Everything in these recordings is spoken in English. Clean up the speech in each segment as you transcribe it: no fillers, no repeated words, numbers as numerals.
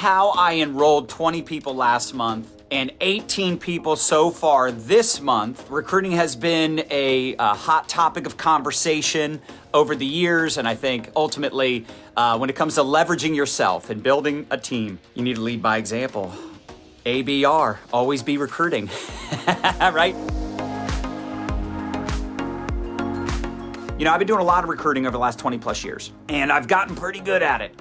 how I enrolled 20 people last month and 18 people so far this month. Recruiting has been a hot topic of conversation over the years, and I think ultimately, when it comes to leveraging yourself and building a team, you need to lead by example. ABR, always be recruiting, right? You know, I've been doing a lot of recruiting over the last 20 plus years, and I've gotten pretty good at it.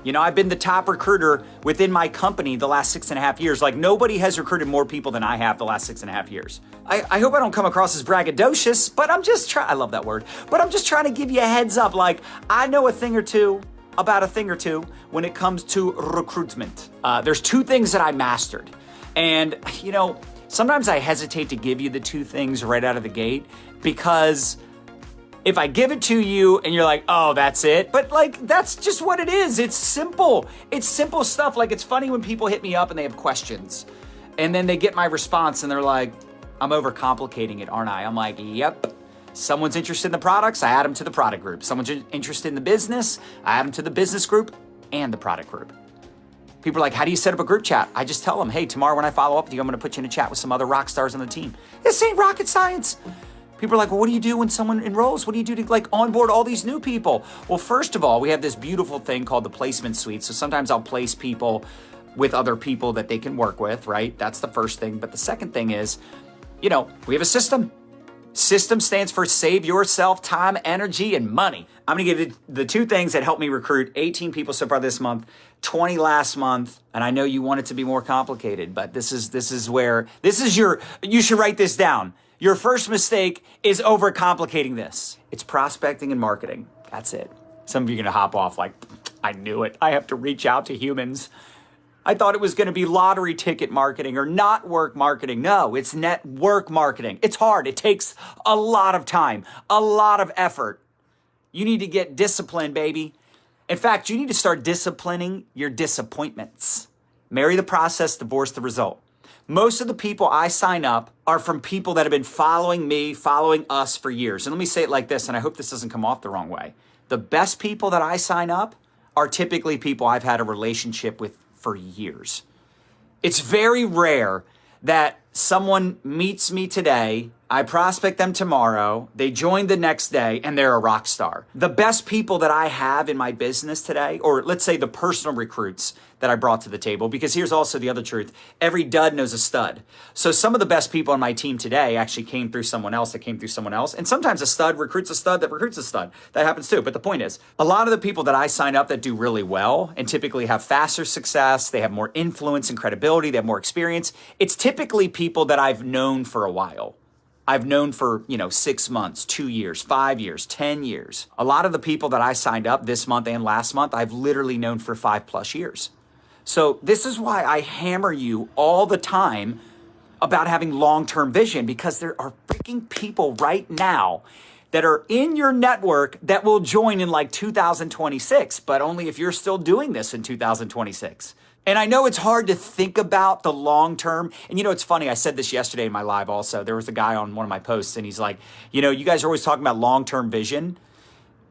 You know, I've been the top recruiter within my company the last 6.5 years. Like, nobody has recruited more people than I have the last 6.5 years. I hope I don't come across as braggadocious, but I'm just trying, I love that word, but I'm just trying to give you a heads up. Like, I know a thing or two about a thing or two when it comes to recruitment. There's 2 things that I mastered. And, you know, sometimes I hesitate to give you the 2 things right out of the gate, because if I give it to you and you're like, oh, that's it. But like, that's just what it is. It's simple. It's simple stuff. Like, it's funny when people hit me up and they have questions and then they get my response and they're like, I'm overcomplicating it, aren't I? I'm like, yep. Someone's interested in the products, I add them to the product group. Someone's interested in the business, I add them to the business group and the product group. People are like, how do you set up a group chat? I just tell them, hey, tomorrow when I follow up with you, I'm gonna put you in a chat with some other rock stars on the team. This ain't rocket science. People are like, well, what do you do when someone enrolls? What do you do to like onboard all these new people? Well, first of all, we have this beautiful thing called the placement suite. So sometimes I'll place people with other people that they can work with, right? That's the first thing. But the second thing is, you know, we have a system. System stands for save yourself time, energy, and money. I'm gonna give you the 2 things that helped me recruit 18 people so far this month, 20 last month, and I know you want it to be more complicated, but you should write this down. Your first mistake is overcomplicating this. It's prospecting and marketing. That's it. Some of you are gonna hop off like, I knew it. I have to reach out to humans. I thought it was gonna be lottery ticket marketing or not work marketing. No, it's network marketing. It's hard. It takes a lot of time, a lot of effort. You need to get disciplined, baby. In fact, you need to start disciplining your disappointments. Marry the process, divorce the result. Most of the people I sign up are from people that have been following me, following us for years. And let me say it like this, and I hope this doesn't come off the wrong way. The best people that I sign up are typically people I've had a relationship with for years. It's very rare that someone meets me today, I prospect them tomorrow, they join the next day, and they're a rock star. The best people that I have in my business today, or let's say the personal recruits that I brought to the table, because here's also the other truth. Every dud knows a stud. So some of the best people on my team today actually came through someone else that came through someone else. And sometimes a stud recruits a stud that recruits a stud. That happens too. But the point is, a lot of the people that I sign up that do really well and typically have faster success, they have more influence and credibility, they have more experience. It's typically people that I've known for a while. I've known for, 6 months, 2 years, 5 years, 10 years. A lot of the people that I signed up this month and last month, I've literally known for 5+ years. So this is why I hammer you all the time about having long-term vision, because there are freaking people right now that are in your network that will join in like 2026, but only if you're still doing this in 2026. And I know it's hard to think about the long term. And it's funny, I said this yesterday in my live also. There was a guy on one of my posts and he's like, you guys are always talking about long-term vision,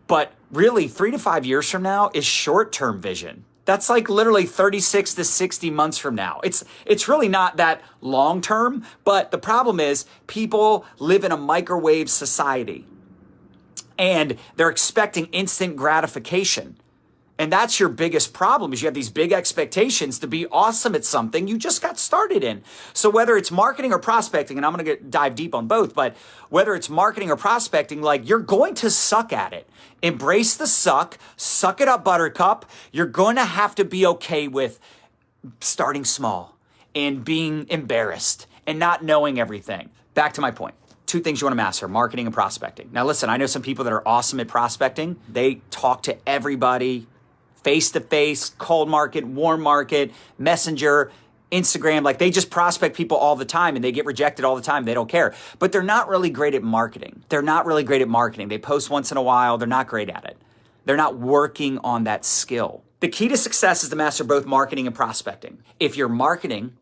but really 3 to 5 years from now is short-term vision. That's like literally 36 to 60 months from now. It's really not that long-term, but the problem is people live in a microwave society and they're expecting instant gratification. And that's your biggest problem, is you have these big expectations to be awesome at something you just got started in. So whether it's marketing or prospecting, and I'm going to dive deep on both, but whether it's marketing or prospecting, like, you're going to suck at it. Embrace the suck it up, buttercup. You're going to have to be okay with starting small and being embarrassed and not knowing everything. Back to my point. 2 things you want to master: marketing and prospecting. Now listen, I know some people that are awesome at prospecting. They talk to everybody, face-to-face, cold market, warm market, messenger, Instagram. Like, they just prospect people all the time and they get rejected all the time. They don't care. But they're not really great at marketing. They post once in a while. They're not great at it. They're not working on that skill. The key to success is to master both marketing and prospecting. If you're marketing,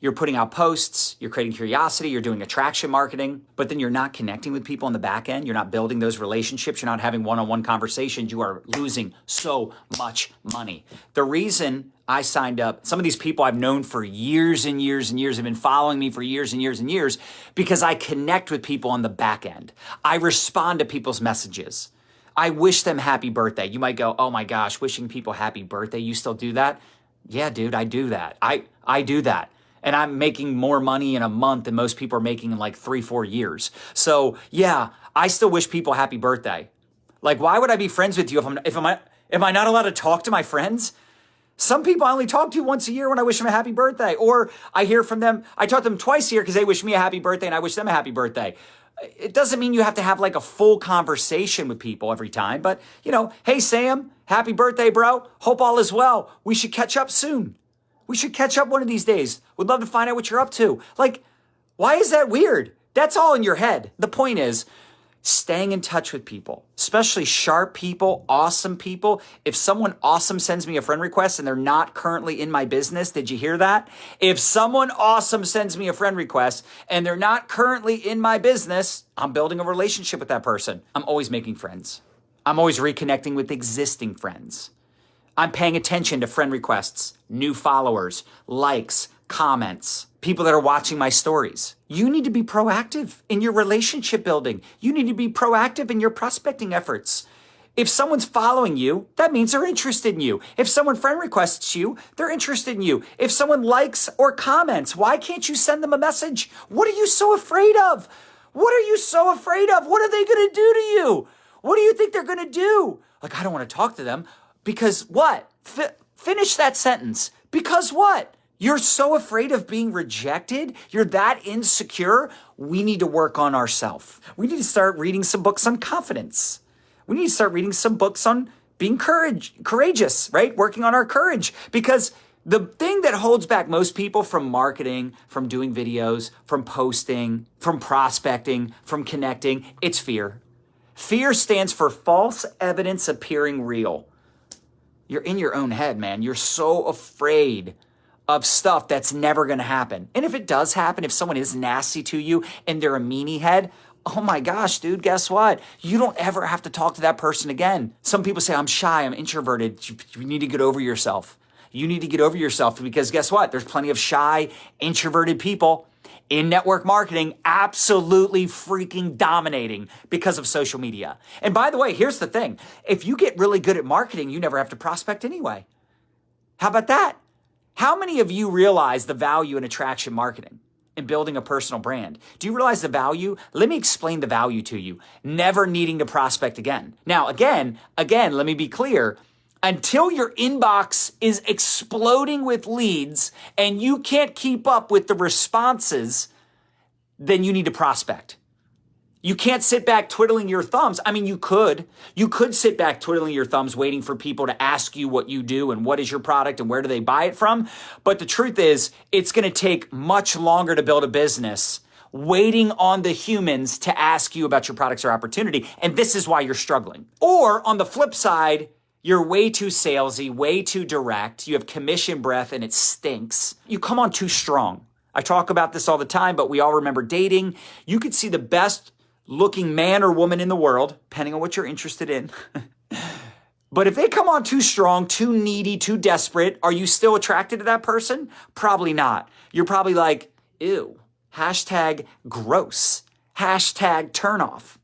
you're putting out posts, you're creating curiosity, you're doing attraction marketing, but then you're not connecting with people on the back end. You're not building those relationships. You're not having one-on-one conversations. You are losing so much money. The reason I signed up. Some of these people I've known for years and years and years have been following me for years and years and years because I connect with people on the back end. I respond to people's messages. I wish them happy birthday. You might go, oh my gosh, wishing people happy birthday. You still do that? Yeah, dude, I do that. I do that. And I'm making more money in a month than most people are making in like 3-4 years. So yeah, I still wish people happy birthday. Like, why would I be friends with you am I not allowed to talk to my friends? Some people I only talk to once a year when I wish them a happy birthday. Or I hear from them, I talk to them twice a year because they wish me a happy birthday and I wish them a happy birthday. It doesn't mean you have to have like a full conversation with people every time. But, hey, Sam, happy birthday, bro. Hope all is well. We should catch up soon. We should catch up one of these days. Would love to find out what you're up to. Like, why is that weird? That's all in your head. The point is, staying in touch with people, especially sharp people, awesome people. If someone awesome sends me a friend request and they're not currently in my business, did you hear that? If someone awesome sends me a friend request and they're not currently in my business, I'm building a relationship with that person. I'm always making friends. I'm always reconnecting with existing friends. I'm paying attention to friend requests, new followers, likes, comments, people that are watching my stories. You need to be proactive in your relationship building. You need to be proactive in your prospecting efforts. If someone's following you, that means they're interested in you. If someone friend requests you, they're interested in you. If someone likes or comments, why can't you send them a message? What are you so afraid of? What are you so afraid of? What are they going to do to you? What do you think they're going to do? Like, I don't want to talk to them because what? Finish that sentence. Because what? You're so afraid of being rejected. You're that insecure. We need to work on ourselves. We need to start reading some books on confidence. We need to start reading some books on being courageous, right? Working on our courage. Because the thing that holds back most people from marketing, from doing videos, from posting, from prospecting, from connecting, it's fear. Fear stands for false evidence appearing real. You're in your own head, man. You're so afraid of stuff that's never going to happen. And if it does happen, if someone is nasty to you and they're a meanie head, oh my gosh, dude, guess what? You don't ever have to talk to that person again. Some people say, I'm shy, I'm introverted. You need to get over yourself. You need to get over yourself because guess what? There's plenty of shy, introverted people in network marketing absolutely freaking dominating because of social media. And by the way, here's the thing. If you get really good at marketing, you never have to prospect anyway. How about that? How many of you realize the value in attraction marketing and building a personal brand? Do you realize the value? Let me explain the value to you. Never needing to prospect again. Now, again, let me be clear. Until your inbox is exploding with leads and you can't keep up with the responses, then you need to prospect. You can't sit back twiddling your thumbs. I mean, you could sit back twiddling your thumbs waiting for people to ask you what you do and what is your product and where do they buy it from. But the truth is, it's going to take much longer to build a business waiting on the humans to ask you about your products or opportunity. And this is why you're struggling. Or on the flip side, you're way too salesy, way too direct. You have commission breath and it stinks. You come on too strong. I talk about this all the time, but we all remember dating. You could see the best looking man or woman in the world, depending on what you're interested in. But if they come on too strong, too needy, too desperate, are you still attracted to that person? Probably not. You're probably like, ew, hashtag gross, hashtag turnoff.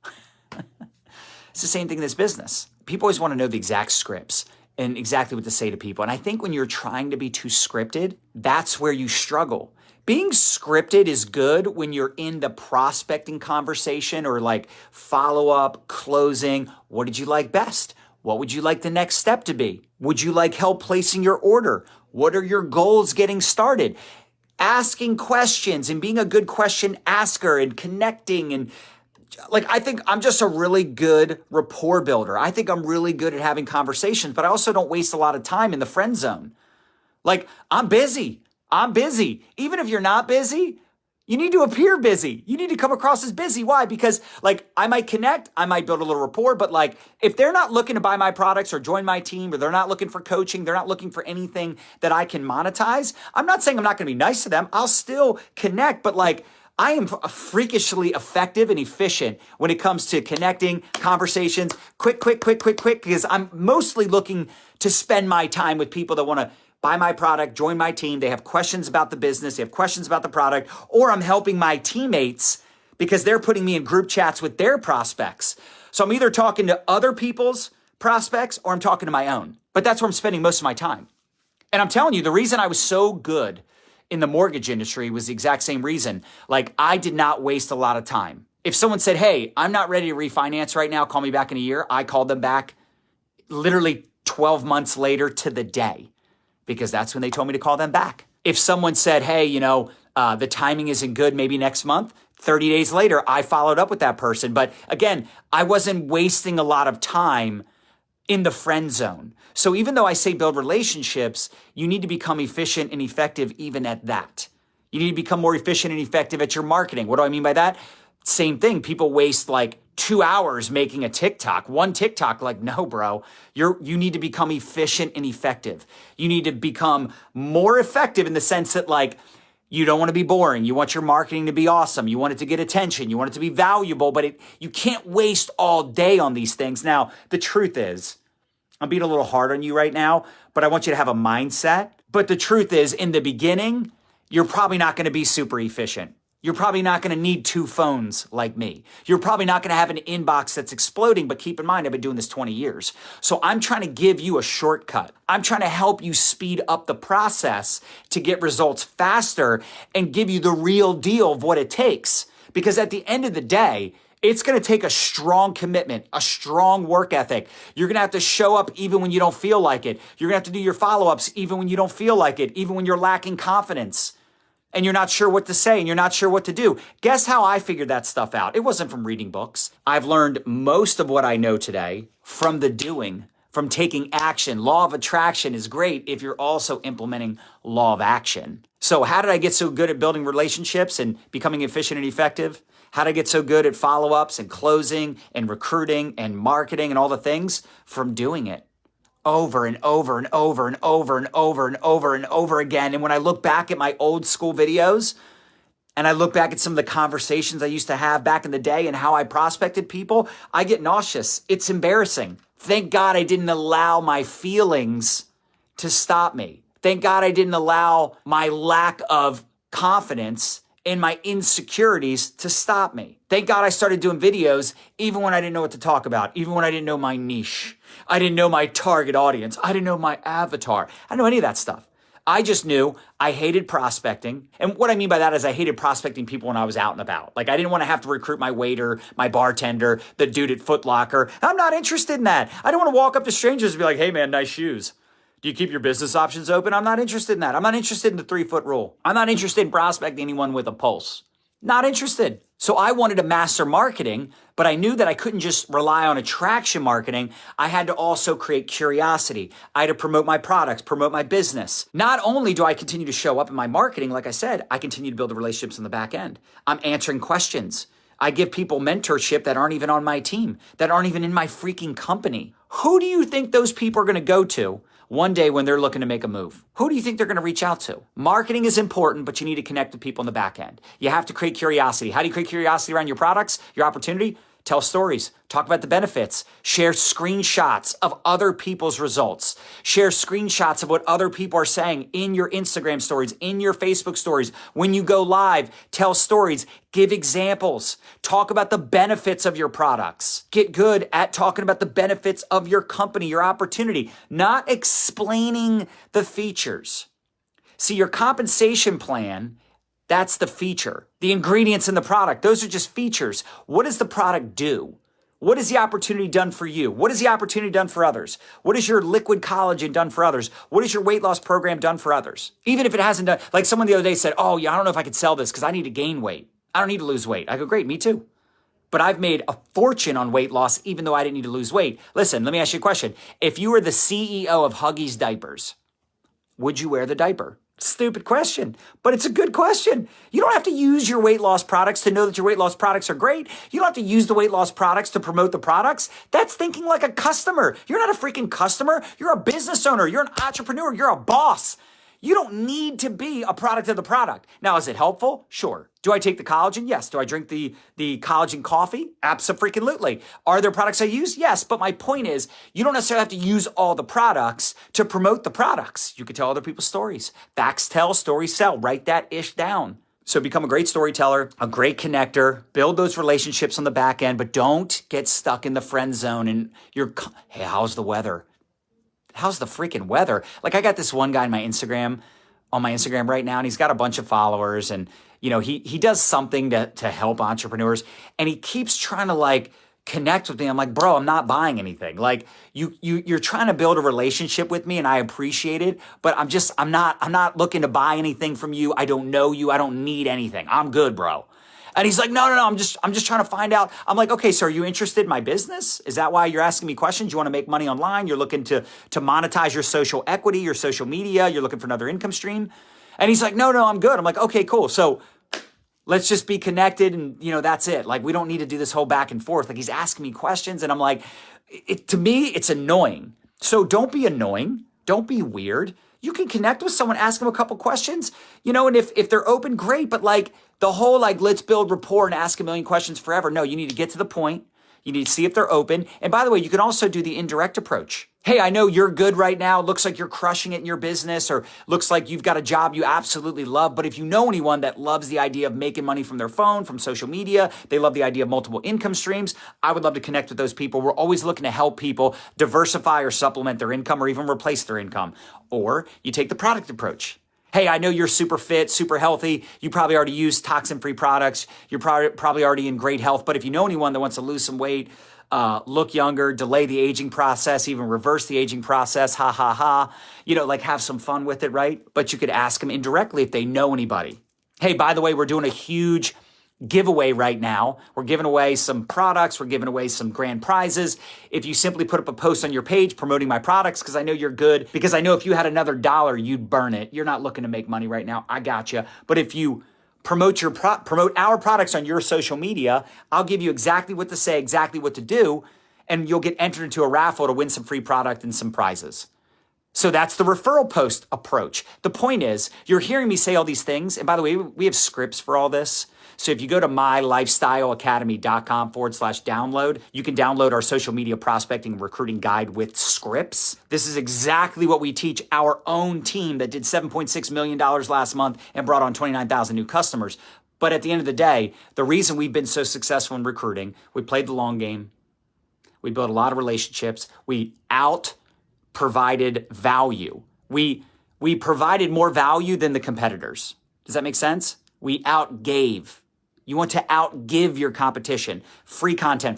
It's the same thing in this business. People always want to know the exact scripts and exactly what to say to people. And I think when you're trying to be too scripted, that's where you struggle. Being scripted is good when you're in the prospecting conversation or like follow-up, closing. What did you like best? What would you like the next step to be? Would you like help placing your order? What are your goals getting started? Asking questions and being a good question asker and connecting and I think I'm just a really good rapport builder. I think I'm really good at having conversations, but I also don't waste a lot of time in the friend zone. I'm busy. Even if you're not busy, you need to appear busy. You need to come across as busy. Why? Because I might connect, I might build a little rapport, but if they're not looking to buy my products or join my team, or they're not looking for coaching, they're not looking for anything that I can monetize, I'm not saying I'm not going to be nice to them. I'll still connect, but I am freakishly effective and efficient when it comes to connecting, conversations, quick, because I'm mostly looking to spend my time with people that want to buy my product, join my team. They have questions about the business. They have questions about the product, or I'm helping my teammates because they're putting me in group chats with their prospects. So I'm either talking to other people's prospects or I'm talking to my own. But that's where I'm spending most of my time. And I'm telling you, the reason I was so good in the mortgage industry was the exact same reason. Like, I did not waste a lot of time. If someone said, hey, I'm not ready to refinance right now, call me back in a year, I called them back literally 12 months later to the day, because that's when they told me to call them back. If someone said, hey, the timing isn't good, maybe next month, 30 days later, I followed up with that person. But again, I wasn't wasting a lot of time in the friend zone. So even though I say build relationships, you need to become efficient and effective even at that. You need to become more efficient and effective at your marketing. What do I mean by that? Same thing. People waste like 2 hours making a TikTok, one TikTok. Like, no, bro, you need to become efficient and effective. You need to become more effective in the sense that, like, you don't want to be boring. You want your marketing to be awesome. You want it to get attention. You want it to be valuable, but you can't waste all day on these things. Now, the truth is, I'm being a little hard on you right now, but I want you to have a mindset. But the truth is, in the beginning, you're probably not going to be super efficient. You're probably not going to need 2 phones like me. You're probably not going to have an inbox that's exploding, but keep in mind, I've been doing this 20 years. So I'm trying to give you a shortcut. I'm trying to help you speed up the process to get results faster and give you the real deal of what it takes. Because at the end of the day, it's going to take a strong commitment, a strong work ethic. You're going to have to show up even when you don't feel like it. You're going to have to do your follow-ups even when you don't feel like it, even when you're lacking confidence and you're not sure what to say and you're not sure what to do. Guess how I figured that stuff out? It wasn't from reading books. I've learned most of what I know today from the doing, from taking action. Law of attraction is great if you're also implementing law of action. So how did I get so good at building relationships and becoming efficient and effective? How did I get so good at follow-ups and closing and recruiting and marketing and all the things? From doing it over and over and over and over and over and over and over again. And when I look back at my old school videos and I look back at some of the conversations I used to have back in the day and how I prospected people, I get nauseous. It's embarrassing. Thank God I didn't allow my feelings to stop me. Thank God I didn't allow my lack of confidence and my insecurities to stop me. Thank God I started doing videos even when I didn't know what to talk about, even when I didn't know my niche. I didn't know my target audience. I didn't know my avatar. I didn't know any of that stuff. I just knew I hated prospecting. And what I mean by that is I hated prospecting people when I was out and about. Like, I didn't want to have to recruit my waiter, my bartender, the dude at Foot Locker. I'm not interested in that. I don't want to walk up to strangers and be like, hey man, nice shoes. Do you keep your business options open? I'm not interested in that. I'm not interested in the 3-foot rule. I'm not interested in prospecting anyone with a pulse. Not interested. So I wanted to master marketing, but I knew that I couldn't just rely on attraction marketing. I had to also create curiosity. I had to promote my products, promote my business. Not only do I continue to show up in my marketing, like I said, I continue to build the relationships on the back end. I'm answering questions. I give people mentorship that aren't even on my team, that aren't even in my freaking company. Who do you think those people are going to go to one day when they're looking to make a move? Who do you think they're going to reach out to? Marketing is important, but you need to connect with people on the back end. You have to create curiosity. How do you create curiosity around your products, your opportunity? Tell stories, talk about the benefits, share screenshots of other people's results, share screenshots of what other people are saying in your Instagram stories, in your Facebook stories. When you go live, tell stories, give examples, talk about the benefits of your products. Get good at talking about the benefits of your company, your opportunity, not explaining the features. See, your compensation plan, that's the feature. The ingredients in the product, those are just features. What does the product do? What is the opportunity done for you? What is the opportunity done for others? What is your liquid collagen done for others? What is your weight loss program done for others? Even if it hasn't done, like someone the other day said, oh yeah, I don't know if I could sell this because I need to gain weight. I don't need to lose weight. I go, great, me too. But I've made a fortune on weight loss even though I didn't need to lose weight. Listen, let me ask you a question. If you were the CEO of Huggies Diapers, would you wear the diaper? Stupid question, but it's a good question. You don't have to use your weight loss products to know that your weight loss products are great. You don't have to use the weight loss products to promote the products. That's thinking like a customer. You're not a freaking customer. You're a business owner. You're an entrepreneur. You're a boss. You don't need to be a product of the product. Now, is it helpful? Sure. Do I take the collagen? Yes. Do I drink the collagen coffee? Absolutely. Are there products I use? Yes. But my point is, you don't necessarily have to use all the products to promote the products. You can tell other people's stories. Facts tell, stories sell. Write that ish down. So become a great storyteller, a great connector, build those relationships on the back end, but don't get stuck in the friend zone and hey, how's the weather? How's the freaking weather? Like, I got this one guy on my Instagram right now, and he's got a bunch of followers, and he does something to help entrepreneurs, and he keeps trying to like connect with me. I'm like, bro, I'm not buying anything. Like, you're trying to build a relationship with me, and I appreciate it, but I'm not looking to buy anything from you. I don't know you. I don't need anything. I'm good, bro. And he's like, no, I'm just trying to find out. I'm like, okay, so are you interested in my business? Is that why you're asking me questions? You want to make money online? You're looking to monetize your social equity, your social media. You're looking for another income stream. And he's like, no, I'm good. I'm like, okay, cool. So let's just be connected. And that's it. Like, we don't need to do this whole back and forth. Like, he's asking me questions. And I'm like, to me, it's annoying. So don't be annoying. Don't be weird. You can connect with someone, ask them a couple questions, and if they're open, great. But like the whole, like, let's build rapport and ask a million questions forever. No, you need to get to the point. You need to see if they're open. And by the way, you can also do the indirect approach. Hey, I know you're good right now. Looks like you're crushing it in your business, or looks like you've got a job you absolutely love. But if you know anyone that loves the idea of making money from their phone, from social media, they love the idea of multiple income streams, I would love to connect with those people. We're always looking to help people diversify or supplement their income or even replace their income. Or you take the product approach. Hey, I know you're super fit, super healthy. You probably already use toxin-free products. You're probably already in great health. But if you know anyone that wants to lose some weight, look younger, delay the aging process, even reverse the aging process, like have some fun with it, right? But you could ask them indirectly if they know anybody. Hey, by the way, we're doing a huge giveaway right now. We're giving away some products. We're giving away some grand prizes. If you simply put up a post on your page promoting my products, because I know you're good, because I know if you had another dollar, you'd burn it. You're not looking to make money right now. I got you. But if you promote our products on your social media, I'll give you exactly what to say, exactly what to do, and you'll get entered into a raffle to win some free product and some prizes. So that's the referral post approach. The point is, you're hearing me say all these things. And by the way, we have scripts for all this. So if you go to mylifestyleacademy.com/download, you can download our social media prospecting and recruiting guide with scripts. This is exactly what we teach our own team that did $7.6 million last month and brought on 29,000 new customers. But at the end of the day, the reason we've been so successful in recruiting, we played the long game. We built a lot of relationships. We provided value. We provided more value than the competitors. Does that make sense? We outgave. You want to outgive your competition. Free content.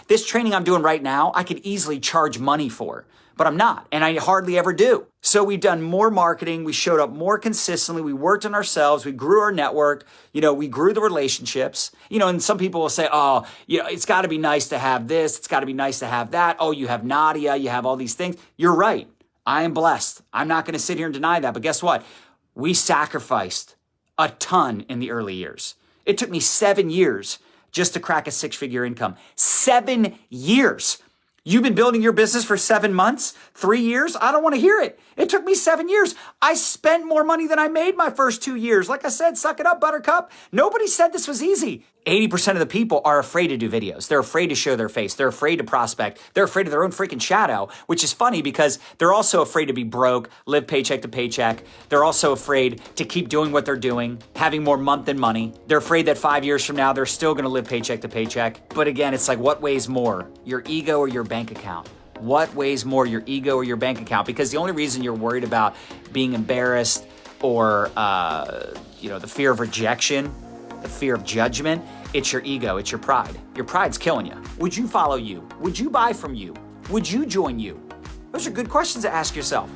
This training I'm doing right now, I could easily charge money for, but I'm not, and I hardly ever do. So we've done more marketing. We showed up more consistently. We worked on ourselves. We grew our network. We grew the relationships. And some people will say, oh, it's got to be nice to have this. It's got to be nice to have that. Oh, you have Nadya. You have all these things. You're right. I am blessed. I'm not going to sit here and deny that. But guess what? We sacrificed a ton in the early years. It took me 7 years just to crack a 6-figure income. 7 years. You've been building your business for 7 months, 3 years? I don't want to hear it. It took me 7 years. I spent more money than I made my first 2 years. Like I said, suck it up, buttercup. Nobody said this was easy. 80% of the people are afraid to do videos. They're afraid to show their face. They're afraid to prospect. They're afraid of their own freaking shadow, which is funny because they're also afraid to be broke, live paycheck to paycheck. They're also afraid to keep doing what they're doing, having more month than money. They're afraid that 5 years from now, they're still going to live paycheck to paycheck. But again, it's like, what weighs more, your ego or your bank account? What weighs more, your ego or your bank account? Because the only reason you're worried about being embarrassed or, the fear of rejection, the fear of judgment, it's your ego, it's your pride. Your pride's killing you. Would you follow you? Would you buy from you? Would you join you? Those are good questions to ask yourself.